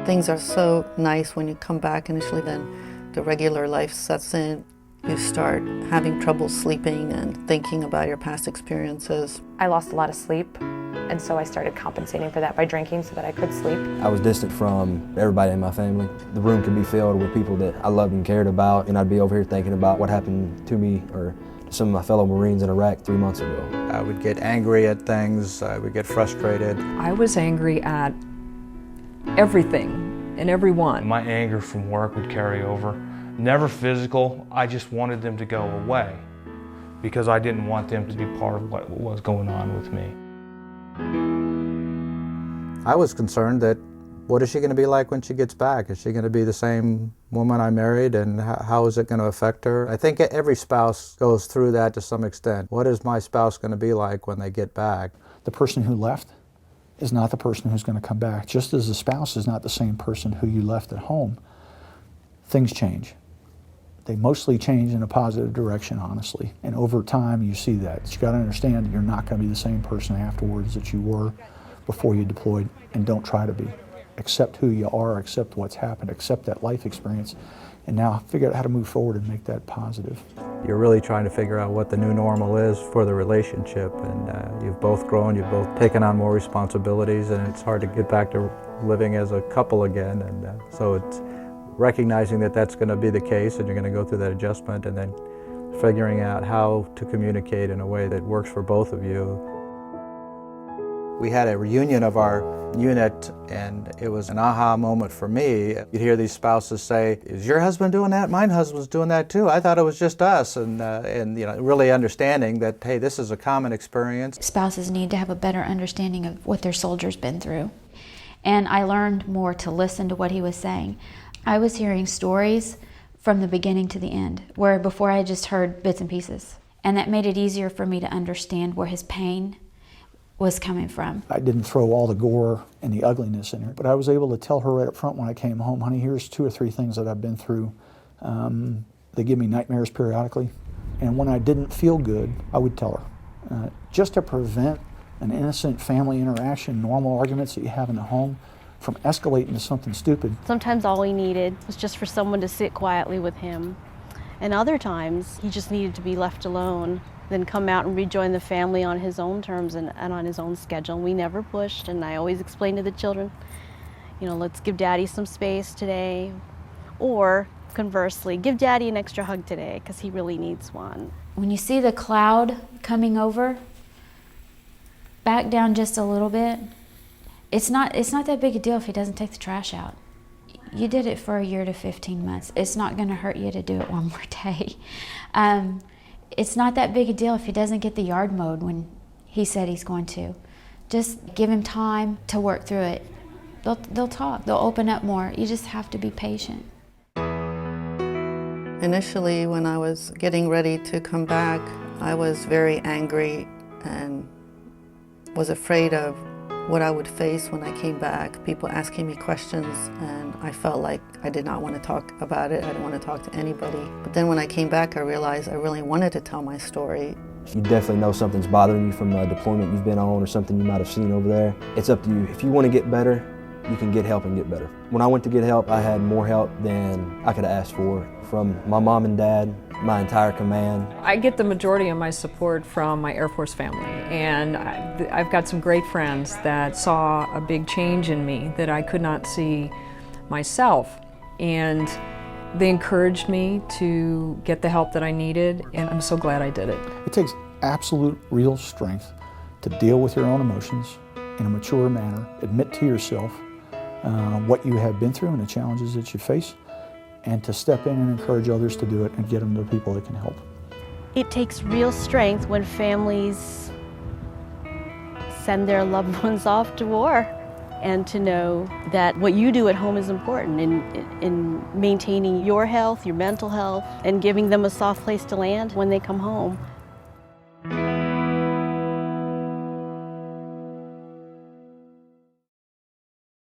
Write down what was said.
Things are so nice when you come back initially, then the regular life sets in. You start having trouble sleeping and thinking about your past experiences. I lost a lot of sleep, and so I started compensating for that by drinking so that I could sleep. I was distant from everybody in my family. The room could be filled with people that I loved and cared about, and I'd be over here thinking about what happened to me or to some of my fellow Marines in Iraq 3 months ago. I would get angry at things, I would get frustrated. I was angry at everything and everyone. My anger from work would carry over. Never physical, I just wanted them to go away because I didn't want them to be part of what was going on with me. I was concerned that what is she going to be like when she gets back? Is she going to be the same woman I married, and how is it going to affect her? I think every spouse goes through that to some extent. What is my spouse going to be like when they get back? The person who left is not the person who's going to come back, just as the spouse is not the same person who you left at home. Things change. They mostly change in a positive direction, honestly. And over time, you see that. You got to understand that you're not going to be the same person afterwards that you were before you deployed, and don't try to be. Accept who you are, accept what's happened, accept that life experience, and now figure out how to move forward and make that positive. You're really trying to figure out what the new normal is for the relationship, and you've both grown, you've both taken on more responsibilities, and it's hard to get back to living as a couple again, and so it's recognizing that that's going to be the case, and you're going to go through that adjustment, and then figuring out how to communicate in a way that works for both of you. We had a reunion of our unit, and it was an aha moment for me. You'd hear these spouses say, "Is your husband doing that? My husband's doing that too. I thought it was just us," and you know, really understanding that, hey, this is a common experience. Spouses need to have a better understanding of what their soldier's been through. And I learned more to listen to what he was saying. I was hearing stories from the beginning to the end, where before I just heard bits and pieces. And that made it easier for me to understand where his pain was coming from. I didn't throw all the gore and the ugliness in her, but I was able to tell her right up front when I came home, honey, here's 2 or 3 things that I've been through. They give me nightmares periodically, and when I didn't feel good, I would tell her. Just to prevent an innocent family interaction, normal arguments that you have in the home, from escalating to something stupid. Sometimes all he needed was just for someone to sit quietly with him. And other times, he just needed to be left alone, then come out and rejoin the family on his own terms and on his own schedule. We never pushed, and I always explained to the children, you know, let's give Daddy some space today. Or conversely, give Daddy an extra hug today, because he really needs one. When you see the cloud coming over, back down just a little bit. It's not that big a deal if he doesn't take the trash out. You did it for a year to 15 months. It's not going to hurt you to do it one more day. It's not that big a deal if he doesn't get the yard mowed when he said he's going to. Just give him time to work through it. They'll talk. They'll open up more. You just have to be patient. Initially, when I was getting ready to come back, I was very angry and was afraid of what I would face when I came back, people asking me questions, and I felt like I did not want to talk about it. I didn't want to talk to anybody. But then when I came back, I realized I really wanted to tell my story. You definitely know something's bothering you from a deployment you've been on or something you might have seen over there. It's up to you. If you want to get better, you can get help and get better. When I went to get help, I had more help than I could have asked for from my mom and dad, my entire command. I get the majority of my support from my Air Force family, and I've got some great friends that saw a big change in me that I could not see myself, and they encouraged me to get the help that I needed, and I'm so glad I did it. It takes absolute real strength to deal with your own emotions in a mature manner, admit to yourself what you have been through and the challenges that you face, and to step in and encourage others to do it and get them to people that can help. It takes real strength when families send their loved ones off to war, and to know that what you do at home is important in maintaining your health, your mental health, and giving them a soft place to land when they come home.